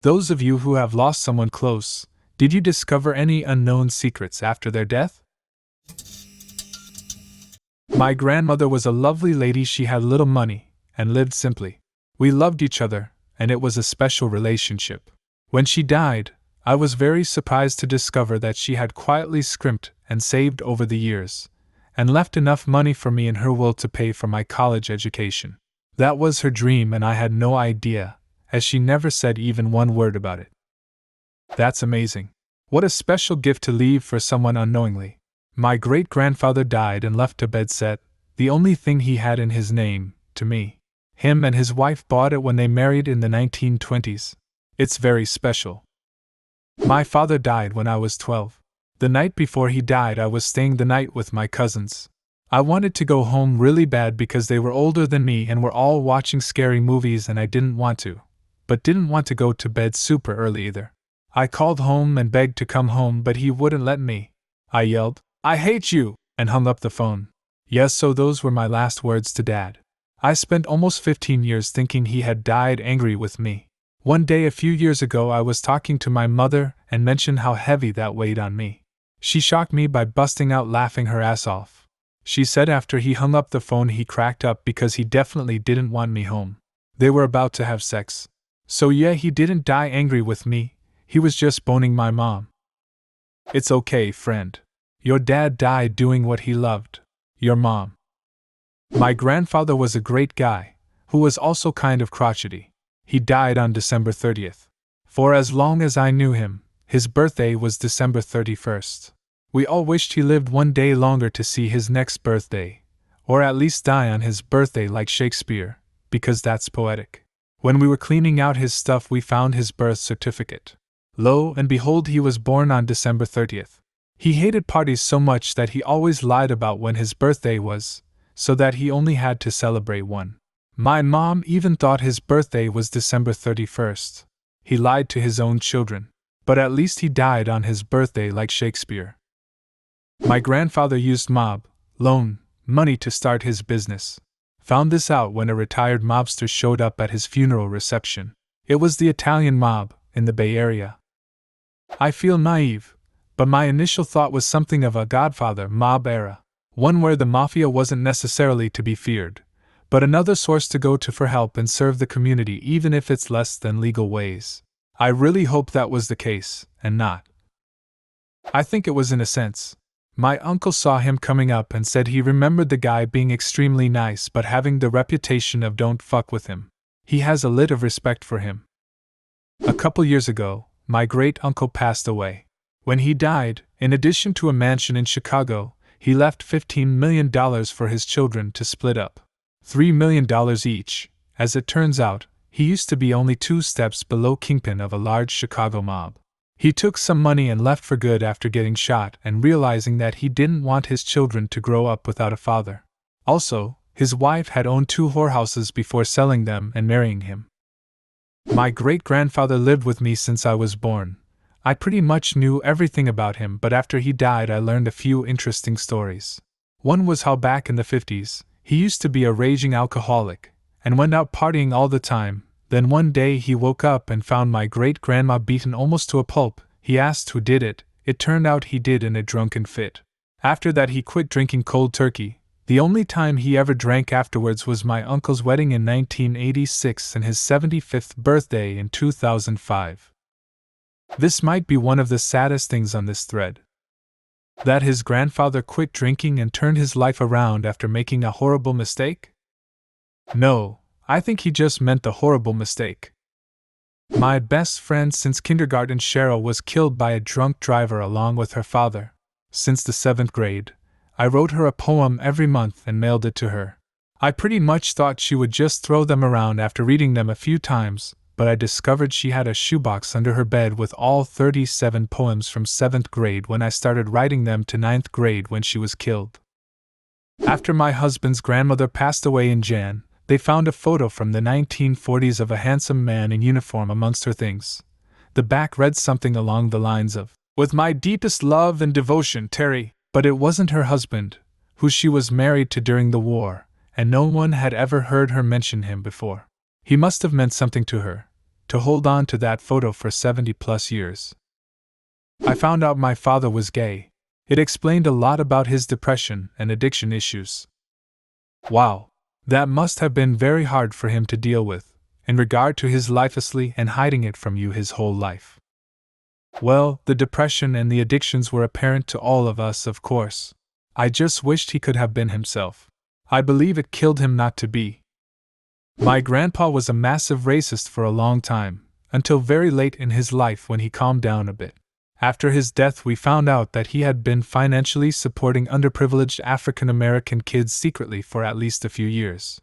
Those of you who have lost someone close, did you discover any unknown secrets after their death? My grandmother was a lovely lady. She had little money and lived simply. We loved each other, and it was a special relationship. When she died, I was very surprised to discover that she had quietly scrimped and saved over the years, and left enough money for me in her will to pay for my college education. That was her dream, and I had no idea, as she never said even one word about it. That's amazing. What a special gift to leave for someone unknowingly. My great-grandfather died and left a bedset, the only thing he had in his name, to me. Him and his wife bought it when they married in the 1920s. It's very special. My father died when I was 12. The night before he died, I was staying the night with my cousins. I wanted to go home really bad because they were older than me and were all watching scary movies, and I didn't want to, but didn't want to go to bed super early either. I called home and begged to come home, but he wouldn't let me. I yelled, "I hate you," and hung up the phone. Yes, so those were my last words to Dad. I spent almost 15 years thinking he had died angry with me. One day a few years ago, I was talking to my mother and mentioned how heavy that weighed on me. She shocked me by busting out laughing her ass off. She said after he hung up the phone he cracked up because he definitely didn't want me home. They were about to have sex. So yeah, he didn't die angry with me, he was just boning my mom. It's okay, friend. Your dad died doing what he loved. Your mom. My grandfather was a great guy, who was also kind of crotchety. He died on December 30th. For as long as I knew him, his birthday was December 31st. We all wished he lived one day longer to see his next birthday, or at least die on his birthday like Shakespeare, because that's poetic. When we were cleaning out his stuff, we found his birth certificate. Lo and behold, he was born on December 30th. He hated parties so much that he always lied about when his birthday was, so that he only had to celebrate one. My mom even thought his birthday was December 31st. He lied to his own children, but at least he died on his birthday like Shakespeare. My grandfather used mob loan money to start his business. Found this out when a retired mobster showed up at his funeral reception. It was the Italian mob in the Bay Area. I feel naive, but my initial thought was something of a Godfather mob era, one where the mafia wasn't necessarily to be feared, but another source to go to for help and serve the community even if it's less than legal ways. I really hope that was the case, and not. I think it was in a sense. My uncle saw him coming up and said he remembered the guy being extremely nice but having the reputation of don't fuck with him. He has a lit of respect for him. A couple years ago, my great-uncle passed away. When he died, in addition to a mansion in Chicago, he left $15 million for his children to split up. $3 million each. As it turns out, he used to be only 2 steps below kingpin of a large Chicago mob. He took some money and left for good after getting shot and realizing that he didn't want his children to grow up without a father. Also, his wife had owned 2 whorehouses before selling them and marrying him. My great-grandfather lived with me since I was born. I pretty much knew everything about him, but after he died I learned a few interesting stories. One was how back in the 50s, he used to be a raging alcoholic, and went out partying all the time. Then one day he woke up and found my great-grandma beaten almost to a pulp. He asked who did it. It turned out he did in a drunken fit. After that he quit drinking cold turkey. The only time he ever drank afterwards was my uncle's wedding in 1986 and his 75th birthday in 2005. This might be one of the saddest things on this thread. That his grandfather quit drinking and turned his life around after making a horrible mistake? No, I think he just meant the horrible mistake. My best friend since kindergarten, Cheryl, was killed by a drunk driver along with her father. Since the 7th grade, I wrote her a poem every month and mailed it to her. I pretty much thought she would just throw them around after reading them a few times, but I discovered she had a shoebox under her bed with all 37 poems from 7th grade when I started writing them to 9th grade when she was killed. After my husband's grandmother passed away in Jan, they found a photo from the 1940s of a handsome man in uniform amongst her things. The back read something along the lines of, "With my deepest love and devotion, Terry," but it wasn't her husband, who she was married to during the war, and no one had ever heard her mention him before. He must have meant something to her, to hold on to that photo for 70 plus years. I found out my father was gay. It explained a lot about his depression and addiction issues. Wow, that must have been very hard for him to deal with, in regard to his legacy and hiding it from you his whole life. Well, the depression and the addictions were apparent to all of us, of course. I just wished he could have been himself. I believe it killed him not to be. My grandpa was a massive racist for a long time, until very late in his life when he calmed down a bit. After his death, we found out that he had been financially supporting underprivileged African American kids secretly for at least a few years.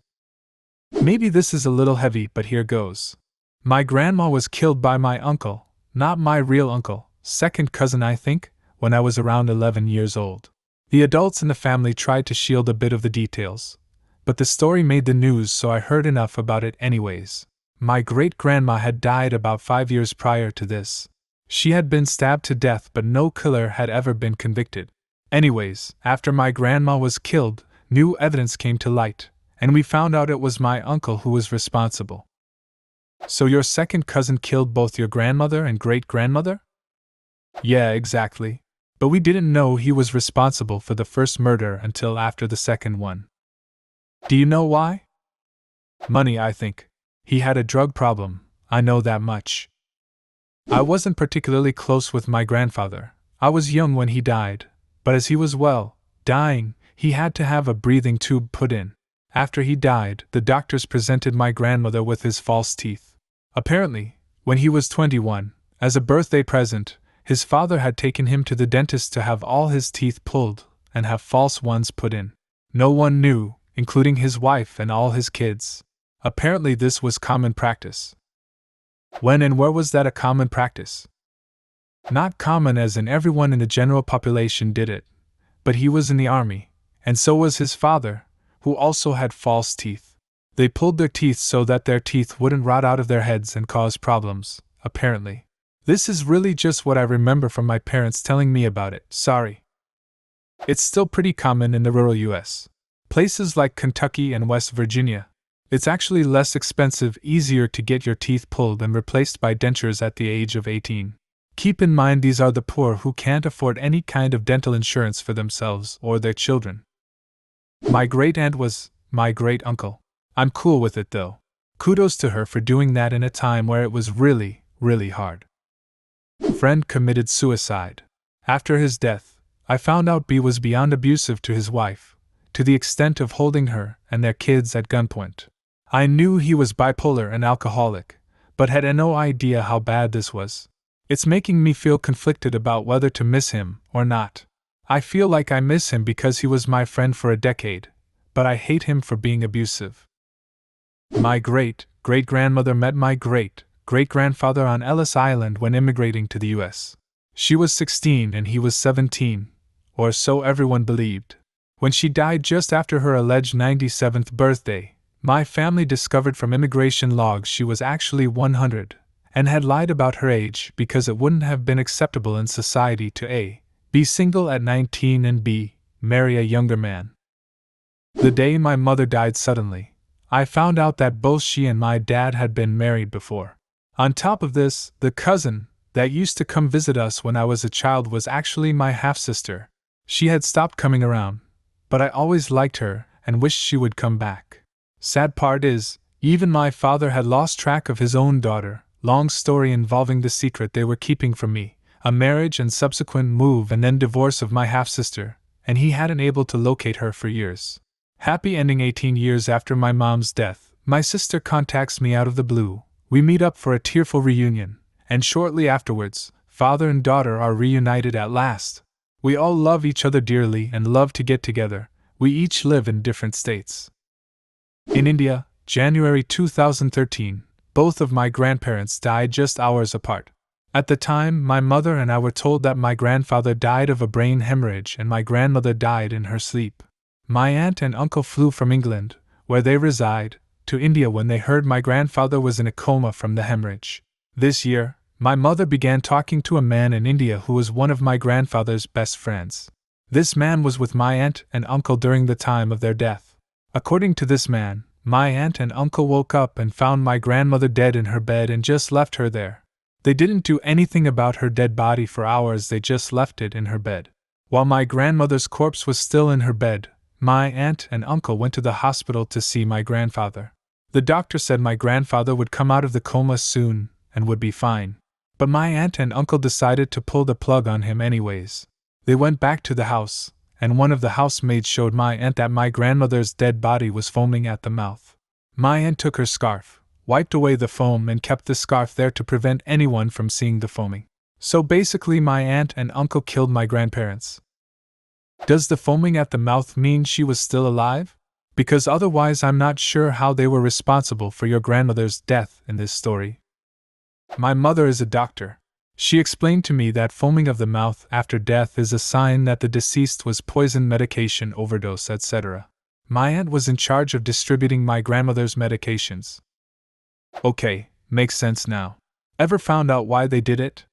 Maybe this is a little heavy, but here goes. My grandma was killed by my uncle, not my real uncle, second cousin I think, when I was around 11 years old. The adults in the family tried to shield a bit of the details, but the story made the news, so I heard enough about it anyways. My great-grandma had died about 5 years prior to this. She had been stabbed to death, but no killer had ever been convicted. Anyways, after my grandma was killed, new evidence came to light, and we found out it was my uncle who was responsible. So your second cousin killed both your grandmother and great-grandmother? Yeah, exactly. But we didn't know he was responsible for the first murder until after the second one. Do you know why? Money, I think. He had a drug problem, I know that much. I wasn't particularly close with my grandfather. I was young when he died, but as he was dying, he had to have a breathing tube put in. After he died, the doctors presented my grandmother with his false teeth. Apparently, when he was 21, as a birthday present, his father had taken him to the dentist to have all his teeth pulled and have false ones put in. No one knew, including his wife and all his kids. Apparently this was common practice. When and where was that a common practice? Not common as in everyone in the general population did it, but he was in the army, and so was his father, who also had false teeth. They pulled their teeth so that their teeth wouldn't rot out of their heads and cause problems, apparently. This is really just what I remember from my parents telling me about it, sorry. It's still pretty common in the rural US. Places like Kentucky and West Virginia. It's actually less expensive, easier to get your teeth pulled and replaced by dentures at the age of 18. Keep in mind these are the poor who can't afford any kind of dental insurance for themselves or their children. My great-aunt was my great-uncle. I'm cool with it though. Kudos to her for doing that in a time where it was really, really hard. Friend committed suicide. After his death, I found out B was beyond abusive to his wife, to the extent of holding her and their kids at gunpoint. I knew he was bipolar and alcoholic, but had no idea how bad this was. It's making me feel conflicted about whether to miss him or not. I feel like I miss him because he was my friend for a decade, but I hate him for being abusive. My great-great-grandmother met my great-great-grandfather on Ellis Island when immigrating to the US. She was 16 and he was 17, or so everyone believed. When she died just after her alleged 97th birthday, my family discovered from immigration logs she was actually 100, and had lied about her age because it wouldn't have been acceptable in society to A. be single at 19 and B. marry a younger man. The day my mother died suddenly, I found out that both she and my dad had been married before. On top of this, the cousin that used to come visit us when I was a child was actually my half-sister. She had stopped coming around, but I always liked her and wished she would come back. Sad part is, even my father had lost track of his own daughter. Long story involving the secret they were keeping from me, a marriage and subsequent move and then divorce of my half-sister, and he hadn't able to locate her for years. Happy ending 18 years after my mom's death, my sister contacts me out of the blue. We meet up for a tearful reunion, and shortly afterwards, father and daughter are reunited at last. We all love each other dearly and love to get together. We each live in different states. In India, January 2013, both of my grandparents died just hours apart. At the time, my mother and I were told that my grandfather died of a brain hemorrhage and my grandmother died in her sleep. My aunt and uncle flew from England, where they reside, to India when they heard my grandfather was in a coma from the hemorrhage. This year, my mother began talking to a man in India who was one of my grandfather's best friends. This man was with my aunt and uncle during the time of their death. According to this man, My aunt and uncle woke up and found my grandmother dead in her bed and just left her there. They didn't do anything about her dead body for hours, they just left it in her bed. While my grandmother's corpse was still in her bed, my aunt and uncle went to the hospital to see my grandfather. The doctor said my grandfather would come out of the coma soon and would be fine. But my aunt and uncle decided to pull the plug on him anyways. They went back to the house, and one of the housemaids showed my aunt that my grandmother's dead body was foaming at the mouth. My aunt took her scarf, wiped away the foam, and kept the scarf there to prevent anyone from seeing the foaming. So basically, my aunt and uncle killed my grandparents. Does the foaming at the mouth mean she was still alive? Because otherwise, I'm not sure how they were responsible for your grandmother's death in this story. My mother is a doctor. She explained to me that foaming of the mouth after death is a sign that the deceased was poisoned, medication overdose, etc. My aunt was in charge of distributing my grandmother's medications. Okay, makes sense now. Ever found out why they did it?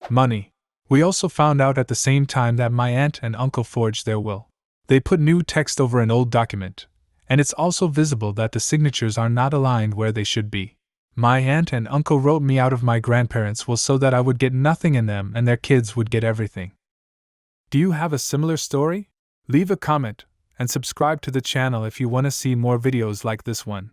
Money. We also found out at the same time that my aunt and uncle forged their will. They put new text over an old document, and it's also visible that the signatures are not aligned where they should be. My aunt and uncle wrote me out of my grandparents' will so that I would get nothing in them and their kids would get everything. Do you have a similar story? Leave a comment and subscribe to the channel if you want to see more videos like this one.